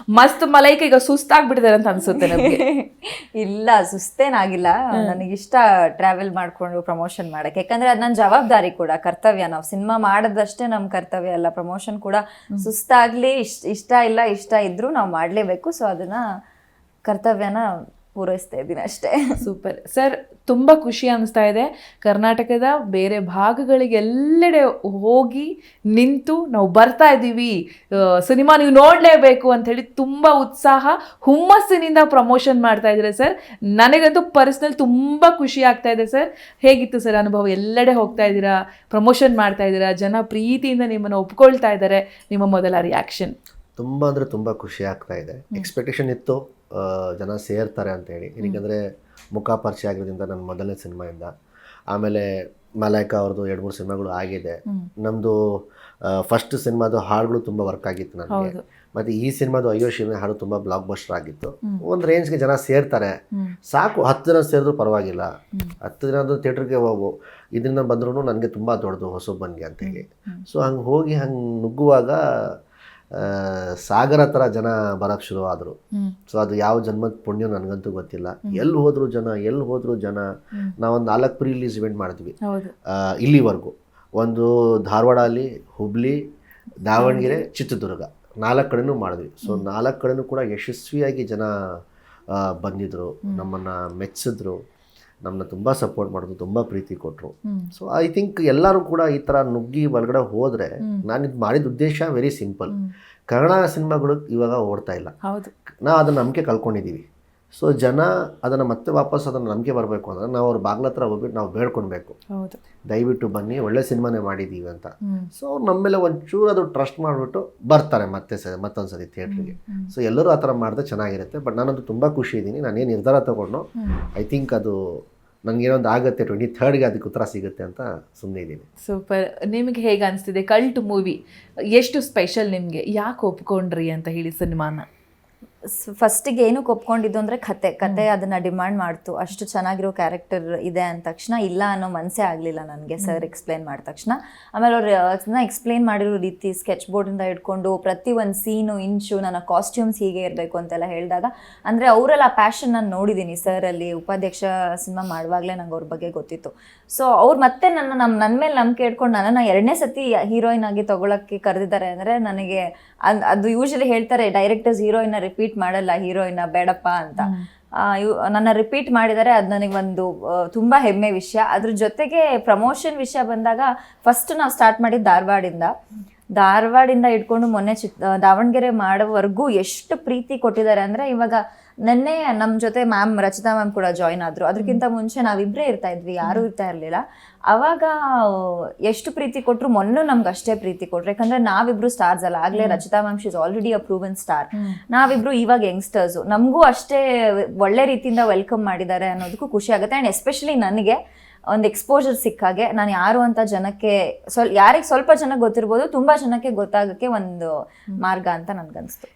ಮಸ್ತ್ ಮಲೈಕ ಈಗ ಸುಸ್ತಾಗ್ಬಿಟ್ಟಿದ್ದಾರೆ ಅಂತ ಅನ್ಸುತ್ತೆ ನಮ್ಗೆ. ಇಲ್ಲ, ಸುಸ್ತೇನಾಗಿಲ್ಲ. ನನಗಿಷ್ಟ ಟ್ರಾವೆಲ್ ಮಾಡ್ಕೊಂಡು ಪ್ರಮೋಷನ್ ಮಾಡಕ್ಕೆ, ಯಾಕಂದ್ರೆ ಅದು ನನ್ನ ಜವಾಬ್ದಾರಿ ಕೂಡ, ಕರ್ತವ್ಯ. ನಾವು ಸಿನಿಮಾ ಮಾಡೋದಷ್ಟೇ ನಮ್ಮ ಕರ್ತವ್ಯ ಅಲ್ಲ, ಪ್ರಮೋಷನ್ ಕೂಡ. ಸುಸ್ತಾಗ್ಲಿ ಇಷ್ಟ ಇದ್ರೂ ನಾವು ಮಾಡ್ಲೇಬೇಕು. ಸೊ ಅದನ್ನ ಕರ್ತವ್ಯನ ಪೂರೈಸ್ತಾ ಇದ್ದೀನಿ ಅಷ್ಟೇ. ಸೂಪರ್ ಸರ್, ತುಂಬ ಖುಷಿ ಅನಿಸ್ತಾ ಇದೆ. ಕರ್ನಾಟಕದ ಬೇರೆ ಭಾಗಗಳಿಗೆ ಎಲ್ಲೆಡೆ ಹೋಗಿ ನಿಂತು ನಾವು ಬರ್ತಾ ಇದ್ದೀವಿ, ಸಿನಿಮಾ ನೀವು ನೋಡಲೇಬೇಕು ಅಂಥೇಳಿ ತುಂಬ ಉತ್ಸಾಹ ಹುಮ್ಮಸ್ಸಿನಿಂದ ಪ್ರಮೋಷನ್ ಮಾಡ್ತಾ ಇದ್ದೀರಾ ಸರ್. ನನಗಂತೂ ಪರ್ಸ್ನಲ್ ತುಂಬ ಖುಷಿ ಆಗ್ತಾ ಇದೆ ಸರ್. ಹೇಗಿತ್ತು ಸರ್ ಅನುಭವ? ಎಲ್ಲೆಡೆ ಹೋಗ್ತಾ ಇದ್ದೀರಾ, ಪ್ರಮೋಷನ್ ಮಾಡ್ತಾ ಇದ್ದೀರಾ, ಜನ ಪ್ರೀತಿಯಿಂದ ನಿಮ್ಮನ್ನು ಒಪ್ಕೊಳ್ತಾ ಇದ್ದಾರೆ. ನಿಮ್ಮ ಮೊದಲ ರಿಯಾಕ್ಷನ್? ತುಂಬ ಅಂದರೆ ತುಂಬ ಖುಷಿ ಆಗ್ತಾ ಇದೆ. ಎಕ್ಸ್ಪೆಕ್ಟೇಷನ್ ಇತ್ತು ಜನ ಸೇರ್ತಾರೆ ಅಂತೇಳಿ, ಏನಕ್ಕೆ ಮುಖ ಪರಿಚಯ ಆಗಿರೋದ್ರಿಂದ ನನ್ನ ಮೊದಲನೇ ಸಿನಿಮಾಯಿಂದ. ಆಮೇಲೆ ಮಲೈಕಾ ಅವ್ರದ್ದು 2-3 ಸಿನಿಮಾಗಳು ಆಗಿದೆ. ನಮ್ಮದು ಫಸ್ಟ್ ಸಿನಿಮಾದು ಹಾಡುಗಳು ತುಂಬ ವರ್ಕ್ ಆಗಿತ್ತು ನನಗೆ. ಮತ್ತು ಈ ಸಿನಿಮಾದು ಅಯ್ಯೋ ಶಿವನೇ ಹಾಡು ತುಂಬ ಬ್ಲಾಕ್ ಬಸ್ಟರ್ ಆಗಿತ್ತು. ಒಂದು ರೇಂಜ್ಗೆ ಜನ ಸೇರ್ತಾರೆ ಸಾಕು, 10 ಜನ ಸೇರಿದ್ರು ಪರವಾಗಿಲ್ಲ. 10 ಜನ ಥಿಯೇಟ್ರಿಗೆ ಹೋಗು, ಇದರಿಂದ ಬಂದ್ರೂ ನನಗೆ ತುಂಬ ದೊಡ್ಡದು ಹೊಸಬನ್ಗೆ ಅಂತೇಳಿ. ಸೊ ಹಂಗೆ ಹೋಗಿ ಹಂಗೆ ನುಗ್ಗುವಾಗ ಸಾಗರ ಥರ ಜನ ಬರೋಕ್ಕೆ ಶುರು ಆದರು. ಸೊ ಅದು ಯಾವ ಜನ್ಮದ ಪುಣ್ಯ ನನಗಂತೂ ಗೊತ್ತಿಲ್ಲ. ಎಲ್ಲಿ ಹೋದ್ರು ಜನ. ನಾವೊಂದು 4 ಪ್ರೀ ರಿಲೀಸ್ ಇವೆಂಟ್ ಮಾಡಿದ್ವಿ ಇಲ್ಲಿವರೆಗೂ. ಒಂದು ಧಾರವಾಡ ಅಲ್ಲಿ, ಹುಬ್ಳಿ, ದಾವಣಗೆರೆ, ಚಿತ್ರದುರ್ಗ, 4 ಕಡೆನೂ ಮಾಡಿದ್ವಿ. ಸೊ 4 ಕಡೆನೂ ಕೂಡ ಯಶಸ್ವಿಯಾಗಿ ಜನ ಬಂದಿದ್ರು, ನಮ್ಮನ್ನು ಮೆಚ್ಚಿದ್ರು, ನಮ್ಮನ್ನ ತುಂಬ ಸಪೋರ್ಟ್ ಮಾಡಿದ್ರು, ತುಂಬ ಪ್ರೀತಿ ಕೊಟ್ಟರು. ಸೊ ಐ ಥಿಂಕ್ ಎಲ್ಲರೂ ಕೂಡ ಈ ಥರ ನುಗ್ಗಿ ಒಳಗಡೆ ಹೋದರೆ, ನಾನು ಇದು ಮಾಡಿದ ಉದ್ದೇಶ ವೆರಿ ಸಿಂಪಲ್. ಕನ್ನಡ ಸಿನಿಮಾಗಳು ಇವಾಗ ಓಡ್ತಾ ಇಲ್ಲ, ನಾವು ಅದನ್ನು ನಂಬಿಕೆ ಕಳ್ಕೊಂಡಿದ್ದೀವಿ. ಸೊ ಜನ ಅದನ್ನು ಮತ್ತೆ ವಾಪಸ್ ಅದನ್ನು ನಂಬಿಕೆ ಬರಬೇಕು ಅಂದರೆ ನಾವು ಅವ್ರ ಬಾಗ್ಲ ಹತ್ರ ಹೋಗ್ಬಿಟ್ಟು ನಾವು ಬೇಡ್ಕೊಳ್ಬೇಕು, ದಯವಿಟ್ಟು ಬನ್ನಿ, ಒಳ್ಳೆ ಸಿನಿಮಾನೇ ಮಾಡಿದ್ದೀವಿ ಅಂತ. ಸೊ ಅವ್ರು ನಮ್ಮ ಮೇಲೆ ಒಂಚೂರು ಅದು ಟ್ರಸ್ಟ್ ಮಾಡಿಬಿಟ್ಟು ಬರ್ತಾರೆ ಮತ್ತೊಂದು ಸರಿ ಥಿಯೇಟ್ರಿಗೆ. ಸೊ ಎಲ್ಲರೂ ಆ ಥರ ಮಾಡಿದ್ರೆ ಚೆನ್ನಾಗಿರುತ್ತೆ. ಬಟ್ ನಾನಂತೂ ತುಂಬ ಖುಷಿ ಇದ್ದೀನಿ. ನಾನೇನು ನಿರ್ಧಾರ ತೊಗೊಂಡು ಐ ಥಿಂಕ್ ಅದು ನನಗೇನೊಂದು ಆಗುತ್ತೆ, 23rd ಅದಕ್ಕೆ ಉತ್ತರ ಸಿಗುತ್ತೆ ಅಂತ ಸುಮ್ಮನೆ ಇದ್ದೀನಿ. ಸೂಪರ್. ನಿಮಗೆ ಹೇಗೆ ಅನಿಸ್ತಿದೆ? ಕಲ್ಟ್ ಮೂವಿ ಎಷ್ಟು ಸ್ಪೆಷಲ್ ನಿಮಗೆ? ಯಾಕೆ ಒಪ್ಕೊಂಡ್ರಿ ಅಂತ ಹೇಳಿ ಸಿನಿಮಾನ? ಫಸ್ಟಿಗೆ ಏನಕ್ಕೆ ಒಪ್ಕೊಂಡಿದ್ದು ಅಂದರೆ ಕತೆ ಅದನ್ನು ಡಿಮಾಂಡ್ ಮಾಡ್ತು. ಅಷ್ಟು ಚೆನ್ನಾಗಿರೋ ಕ್ಯಾರೆಕ್ಟರ್ ಇದೆ ಅಂದ ತಕ್ಷಣ ಇಲ್ಲ ಅನ್ನೋ ಮನಸ್ಸೇ ಆಗಲಿಲ್ಲ ನನಗೆ ಸರ್ ಎಕ್ಸ್ಪ್ಲೇನ್ ಮಾಡಿದ ತಕ್ಷಣ. ಆಮೇಲೆ ಅವ್ರು ಅದನ್ನ ಎಕ್ಸ್ಪ್ಲೇನ್ ಮಾಡಿರೋ ರೀತಿ, ಸ್ಕೆಚ್ ಬೋರ್ಡಿಂದ ಹಿಡ್ಕೊಂಡು ಪ್ರತಿ ಒಂದು ಸೀನು, ಇಂಚು, ನನ್ನ ಕಾಸ್ಟ್ಯೂಮ್ಸ್ ಹೀಗೆ ಇರಬೇಕು ಅಂತೆಲ್ಲ ಹೇಳಿದಾಗ, ಅಂದರೆ ಅವರೆಲ್ಲ ಪ್ಯಾಷನ್ ನಾನು ನೋಡಿದ್ದೀನಿ ಸರಲ್ಲಿ. ಉಪಾಧ್ಯಕ್ಷ ಸಿನಿಮಾ ಮಾಡುವಾಗಲೇ ನಂಗೆ ಅವ್ರ ಬಗ್ಗೆ ಗೊತ್ತಿತ್ತು. ಸೊ ಅವ್ರು ಮತ್ತೆ ನನ್ನ ಮೇಲೆ ನಂಬಿಕೆ ಇಟ್ಕೊಂಡು ನನ್ನನ್ನು 2ನೇ ಸತಿ ಹೀರೋಯಿನ್ ಆಗಿ ತೊಗೊಳಕ್ಕೆ ಕರೆದಿದ್ದಾರೆ ಅಂದರೆ ನನಗೆ ಅದು ಯೂಶಲಿ ಹೇಳ್ತಾರೆ ಡೈರೆಕ್ಟರ್ಸ್ ಹೀರೋಯಿನ್ನ ರಿಪೀಟ್ ಮಾಡಲ್ಲ, ಹೀರೋಯಿನ್ನ ಬೇಡಪ್ಪ ಅಂತ. ನನ್ನ ರಿಪೀಟ್ ಮಾಡಿದರೆ ಅದು ನನಗೆ ಒಂದು ತುಂಬ ಹೆಮ್ಮೆ ವಿಷಯ. ಅದ್ರ ಜೊತೆಗೆ ಪ್ರಮೋಷನ್ ವಿಷಯ ಬಂದಾಗ ಫಸ್ಟ್ ನಾವು ಸ್ಟಾರ್ಟ್ ಮಾಡಿದ್ದು ಧಾರವಾಡಿಂದ ಇಟ್ಕೊಂಡು ಮೊನ್ನೆ ದಾವಣಗೆರೆ ಮಾಡೋವರೆಗೂ ಎಷ್ಟು ಪ್ರೀತಿ ಕೊಟ್ಟಿದ್ದಾರೆ ಅಂದರೆ, ಇವಾಗ ನೆನ್ನೆ ನಮ್ಮ ಜೊತೆ ರಚಿತಾ ಮ್ಯಾಮ್ ಕೂಡ ಜಾಯ್ನ್ ಆದರು. ಅದಕ್ಕಿಂತ ಮುಂಚೆ ನಾವಿಬ್ಬರೇ ಇರ್ತಾ ಇದ್ವಿ, ಯಾರೂ ಇರ್ತಾ ಇರಲಿಲ್ಲ. ಅವಾಗ ಎಷ್ಟು ಪ್ರೀತಿ ಕೊಟ್ಟರು, ಮೊನ್ನೆ ನಮ್ಗೆ ಅಷ್ಟೇ ಪ್ರೀತಿ ಕೊಟ್ರು. ಯಾಕಂದ್ರೆ ನಾವಿಬ್ರು ಸ್ಟಾರ್ಸ್ ಅಲ್ಲ, ಆಗಲೇ Rachita ma'am she is already a proven star, ನಾವಿಬ್ರು ಇವಾಗ ಯಂಗ್ಸ್ಟರ್ಸು. ನಮಗೂ ಅಷ್ಟೇ ಒಳ್ಳೆ ರೀತಿಯಿಂದ ವೆಲ್ಕಮ್ ಮಾಡಿದ್ದಾರೆ ಅನ್ನೋದಕ್ಕೂ ಖುಷಿ ಆಗುತ್ತೆ. ಆ್ಯಂಡ್ ಎಸ್ಪೆಷಲಿ ನನಗೆ ಒಂದು ಎಕ್ಸ್ಪೋಜರ್ ಸಿಕ್ಕಾಗೆ, ನಾನು ಯಾರು ಅಂತ ಜನಕ್ಕೆ ಯಾರಿಗೆ ಸ್ವಲ್ಪ ಜನಕ್ಕೆ ಗೊತ್ತಿರ್ಬೋದು, ತುಂಬ ಜನಕ್ಕೆ ಗೊತ್ತಾಗೋಕ್ಕೆ ಒಂದು ಮಾರ್ಗ ಅಂತ ನನ್ಗನ್ಸ್ತು.